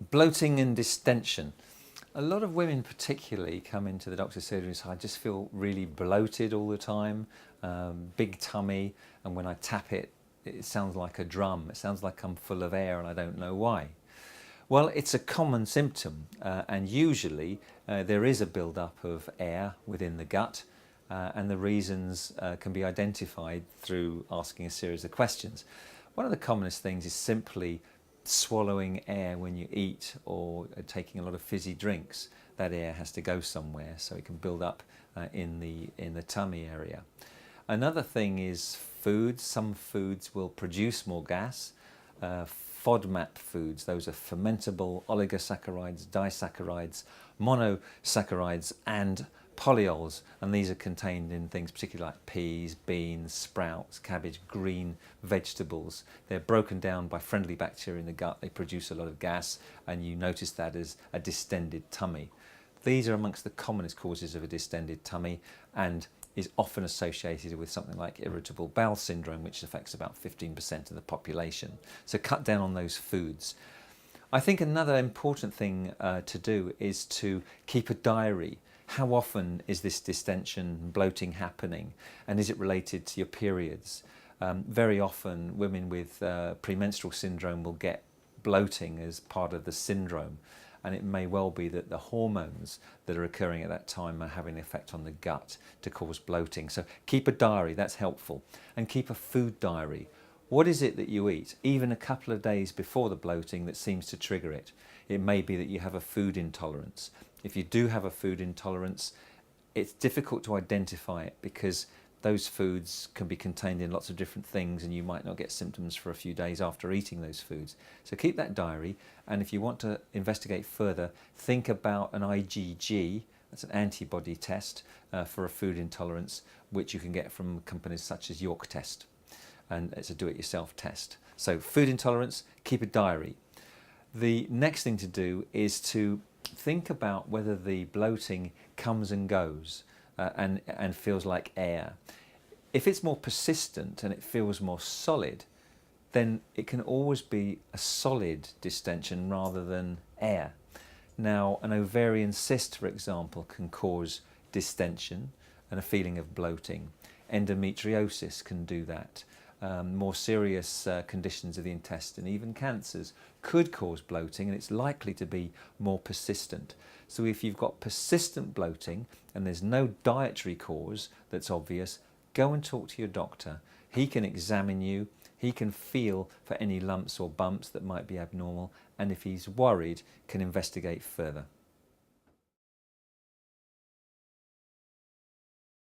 Bloating and distension. A lot of women particularly come into the doctor's surgery and say, I just feel really bloated all the time, big tummy, and when I tap it, it sounds like a drum. It sounds like I'm full of air and I don't know why. Well, it's a common symptom, and usually there is a build-up of air within the gut, and the reasons can be identified through asking a series of questions. One of the commonest things is simply swallowing air when you eat or taking a lot of fizzy drinks. That air has to go somewhere, so it can build up in the tummy area. Another thing is foods. Some foods will produce more gas. FODMAP foods, those are fermentable oligosaccharides, disaccharides, monosaccharides and polyols, and these are contained in things particularly like peas, beans, sprouts, cabbage, green vegetables. They're broken down by friendly bacteria in the gut. They produce a lot of gas, and you notice that as a distended tummy. These are amongst the commonest causes of a distended tummy and is often associated with something like irritable bowel syndrome, which affects about 15% of the population. So cut down on those foods. I think another important thing to do is to keep a diary. How often is this distension, bloating happening, and is it related to your periods? Very often women with premenstrual syndrome will get bloating as part of the syndrome, and it may well be that the hormones that are occurring at that time are having an effect on the gut to cause bloating. So keep a diary, that's helpful, and keep a food diary. What is it that you eat, even a couple of days before the bloating, that seems to trigger it? It may be that you have a food intolerance. If you do have a food intolerance, it's difficult to identify it because those foods can be contained in lots of different things, and you might not get symptoms for a few days after eating those foods. So keep that diary, and if you want to investigate further, think about an IgG, that's an antibody test for a food intolerance, which you can get from companies such as York Test, and it's a do-it-yourself test. So food intolerance, keep a diary. The next thing to do is to think about whether the bloating comes and goes and feels like air. If it's more persistent and it feels more solid, then it can always be a solid distension rather than air. Now, an ovarian cyst, for example, can cause distension and a feeling of bloating. Endometriosis can do that. More serious conditions of the intestine, even cancers, could cause bloating, and it's likely to be more persistent. So if you've got persistent bloating and there's no dietary cause that's obvious, go and talk to your doctor. He can examine you, he can feel for any lumps or bumps that might be abnormal, and if he's worried, can investigate further.